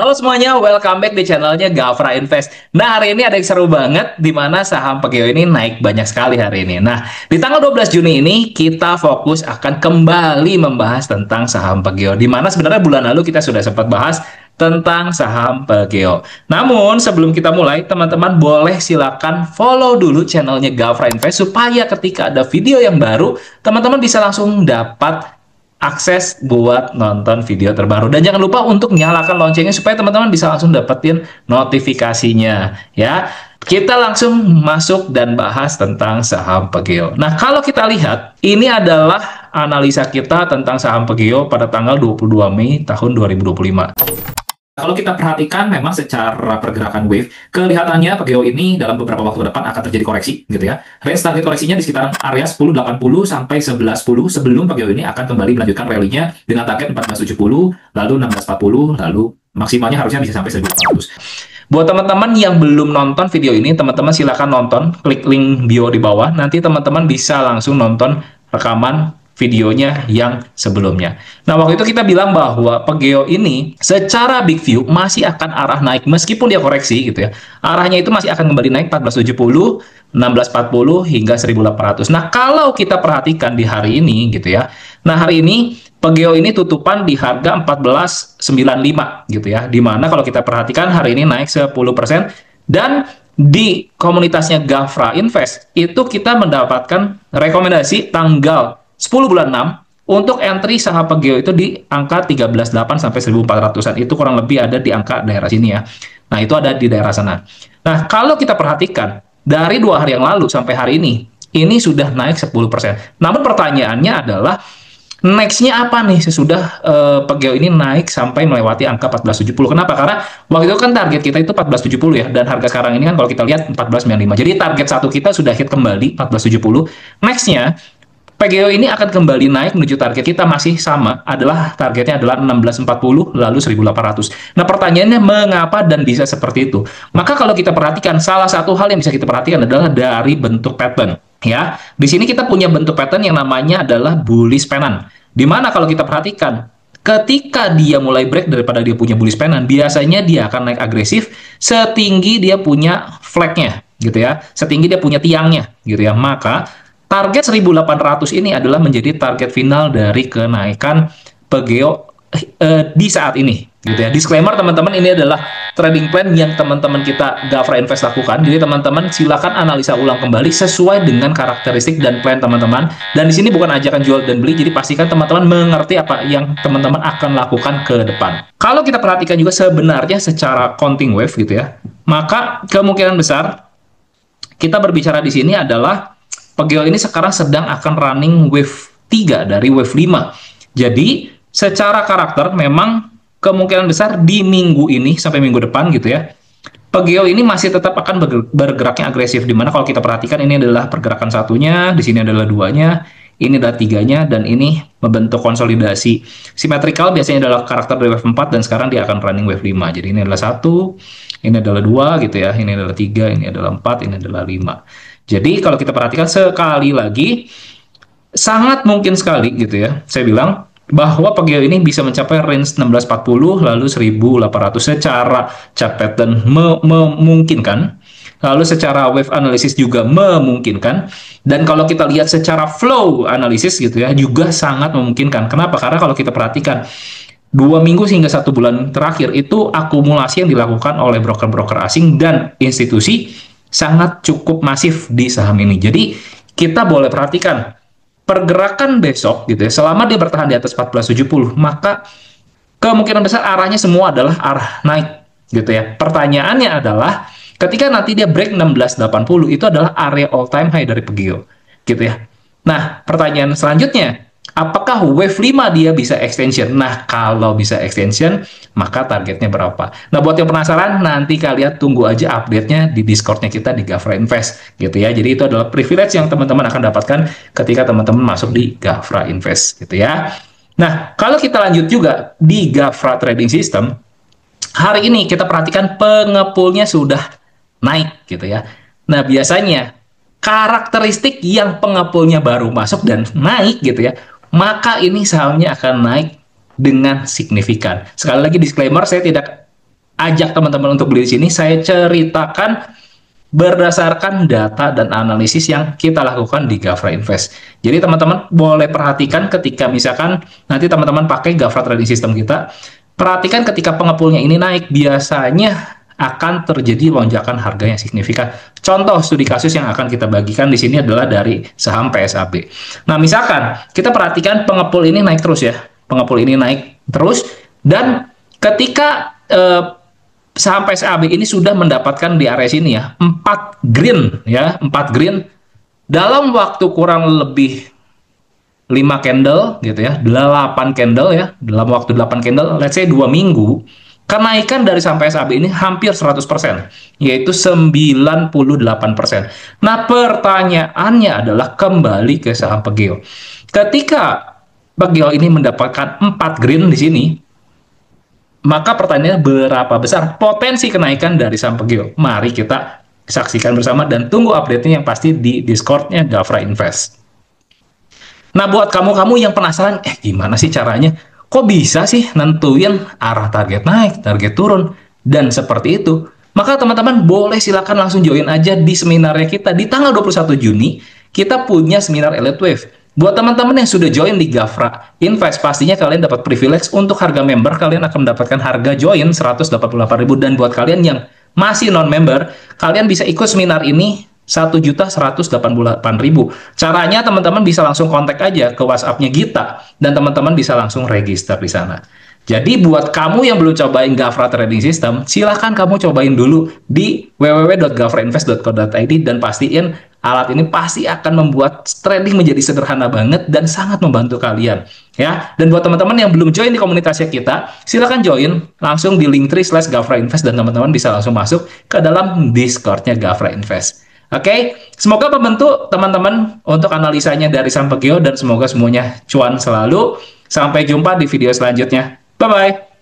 Halo semuanya, welcome back di channelnya Gafra Invest. Nah, hari ini ada yang seru banget, di mana saham Pegeo ini naik banyak sekali hari ini. Nah, di tanggal 12 Juni ini, kita fokus akan kembali membahas tentang saham Pegeo. Di mana sebenarnya bulan lalu kita sudah sempat bahas tentang saham Pegeo. Namun, sebelum kita mulai, teman-teman boleh silakan follow dulu channelnya Gafra Invest, supaya ketika ada video yang baru, teman-teman bisa langsung dapat akses buat nonton video terbaru. Dan jangan lupa untuk nyalakan loncengnya supaya teman-teman bisa langsung dapetin notifikasinya ya. Kita langsung masuk dan bahas tentang saham Pegeo. Nah, kalau kita lihat, ini adalah analisa kita tentang saham Pegeo pada tanggal 22 Mei tahun 2025. Kalau kita perhatikan memang secara pergerakan wave, kelihatannya Pegeo ini dalam beberapa waktu ke depan akan terjadi koreksi gitu ya. Range target koreksinya di sekitaran area 1080 sampai 1110 sebelum Pegeo ini akan kembali melanjutkan rally-nya dengan target 1470, lalu 1640, lalu maksimalnya harusnya bisa sampai 1800. Buat teman-teman yang belum nonton video ini, teman-teman silakan nonton, klik link bio di bawah, nanti teman-teman bisa langsung nonton rekaman videonya yang sebelumnya. Nah, waktu itu kita bilang bahwa Pegeo ini secara big view masih akan arah naik meskipun dia koreksi gitu ya. Arahnya itu masih akan kembali naik 1470, 1640 hingga 1800. Nah, kalau kita perhatikan di hari ini gitu ya. Nah, hari ini Pegeo ini tutupan di harga 1495 gitu ya. Dimana kalau kita perhatikan hari ini naik 10% dan di komunitasnya Gafra Invest itu kita mendapatkan rekomendasi tanggal 10 bulan 6 untuk entry saham Pegeo itu di angka 13.8 sampai 1.400-an. Itu kurang lebih ada di angka daerah sini ya. Nah, itu ada di daerah sana. Nah, kalau kita perhatikan dari 2 hari yang lalu sampai hari ini sudah naik 10%. Namun pertanyaannya adalah next-nya apa nih sesudah Pegeo ini naik sampai melewati angka 1470. Kenapa? Karena waktu itu kan target kita itu 1470 ya, dan harga sekarang ini kan kalau kita lihat 1495. Jadi target satu kita sudah hit kembali 1470. Next-nya Pegeo ini akan kembali naik menuju target kita masih sama, targetnya adalah 1640 lalu 1800. Nah, pertanyaannya mengapa dan bisa seperti itu? Maka kalau kita perhatikan, salah satu hal yang bisa kita perhatikan adalah dari bentuk pattern ya. Di sini kita punya bentuk pattern yang namanya adalah bullish pennant. Dimana kalau kita perhatikan, ketika dia mulai break daripada dia punya bullish pennant, biasanya dia akan naik agresif setinggi dia punya flagnya gitu ya, setinggi dia punya tiangnya gitu ya. Maka target 1800 ini adalah menjadi target final dari kenaikan Pegeo di saat ini gitu ya. Disclaimer teman-teman, ini adalah trading plan yang teman-teman kita Gafra Invest lakukan. Jadi teman-teman silakan analisa ulang kembali sesuai dengan karakteristik dan plan teman-teman. Dan di sini bukan ajakan jual dan beli, jadi pastikan teman-teman mengerti apa yang teman-teman akan lakukan ke depan. Kalau kita perhatikan juga sebenarnya secara counting wave gitu ya, maka kemungkinan besar kita berbicara di sini adalah Pegeo ini sekarang sedang akan running wave 3 dari wave 5. Jadi, secara karakter memang kemungkinan besar di minggu ini sampai minggu depan gitu ya, Pegeo ini masih tetap akan bergeraknya agresif. Dimana kalau kita perhatikan ini adalah pergerakan satunya, di sini adalah duanya, ini adalah tiganya, dan ini membentuk konsolidasi. Symmetrical biasanya adalah karakter dari wave 4 dan sekarang dia akan running wave 5. Jadi ini adalah 1, ini adalah 2 gitu ya, ini adalah 3, ini adalah 4, ini adalah 5. Jadi kalau kita perhatikan sekali lagi, sangat mungkin sekali gitu ya, saya bilang bahwa Pegeo ini bisa mencapai range 1640 lalu 1800 secara chart pattern memungkinkan. Lalu secara wave analysis juga memungkinkan. Dan kalau kita lihat secara flow analysis gitu ya, juga sangat memungkinkan. Kenapa? Karena kalau kita perhatikan 2 minggu hingga 1 bulan terakhir itu akumulasi yang dilakukan oleh broker-broker asing dan institusi sangat cukup masif di saham ini. Jadi kita boleh perhatikan pergerakan besok gitu ya, selama dia bertahan di atas 1470, maka kemungkinan besar arahnya semua adalah arah naik gitu ya. Pertanyaannya adalah ketika nanti dia break 1680, itu adalah area all time high dari Pegeo gitu ya. Nah, pertanyaan selanjutnya, apakah wave 5 dia bisa extension? Nah, kalau bisa extension, maka targetnya berapa? Nah, buat yang penasaran, nanti kalian tunggu aja update-nya di Discord-nya kita di Gafra Invest, gitu ya. Jadi itu adalah privilege yang teman-teman akan dapatkan ketika teman-teman masuk di Gafra Invest, gitu ya. Nah, kalau kita lanjut juga di Gafra Trading System, hari ini kita perhatikan pengepulnya sudah naik, gitu ya. Nah, biasanya karakteristik yang pengepulnya baru masuk dan naik, gitu ya, maka ini sahamnya akan naik dengan signifikan. Sekali lagi disclaimer, saya tidak ajak teman-teman untuk beli di sini, saya ceritakan berdasarkan data dan analisis yang kita lakukan di Gafra Invest. Jadi teman-teman boleh perhatikan ketika misalkan nanti teman-teman pakai Gafra Trading System kita, perhatikan ketika pengepulnya ini naik, biasanya akan terjadi lonjakan harga yang signifikan. Contoh studi kasus yang akan kita bagikan di sini adalah dari saham PSAB. Nah, misalkan kita perhatikan pengepul ini naik terus ya, pengepul ini naik terus, dan ketika saham PSAB ini sudah mendapatkan di area sini ya, 4 green ya, 4 green dalam waktu kurang lebih 5 candle gitu ya, 8 candle ya, dalam waktu 8 candle, let's say 2 minggu, kenaikan dari saham PSAB ini hampir 100%, yaitu 98%. Nah, pertanyaannya adalah kembali ke saham Pegeo. Ketika Pegeo ini mendapatkan 4 green di sini, maka pertanyaannya berapa besar potensi kenaikan dari saham Pegeo? Mari kita saksikan bersama dan tunggu update-nya yang pasti di Discord-nya Gafra Invest. Nah, buat kamu-kamu yang penasaran, gimana sih caranya? Kok bisa sih nentuin arah target naik, target turun, dan seperti itu? Maka teman-teman boleh silakan langsung join aja di seminarnya kita. Di tanggal 21 Juni, kita punya seminar Elite Wave. Buat teman-teman yang sudah join di Gafra Invest, pastinya kalian dapat privilege untuk harga member, kalian akan mendapatkan harga join 188.000, dan buat kalian yang masih non-member, kalian bisa ikut seminar ini 1.188.000. Caranya teman-teman bisa langsung kontak aja ke WhatsApp-nya Gita, dan teman-teman bisa langsung register di sana. Jadi buat kamu yang belum cobain Gafra Trading System, silahkan kamu cobain dulu di www.gafrainvest.co.id dan pastiin alat ini pasti akan membuat trading menjadi sederhana banget dan sangat membantu kalian. Ya, dan buat teman-teman yang belum join di komunitasnya kita, silahkan join langsung di linktree/gafrainvest dan teman-teman bisa langsung masuk ke dalam Discord-nya Gafra Invest. Oke, semoga membantu teman-teman untuk analisanya dari saham Pegeo dan semoga semuanya cuan selalu. Sampai jumpa di video selanjutnya. Bye-bye.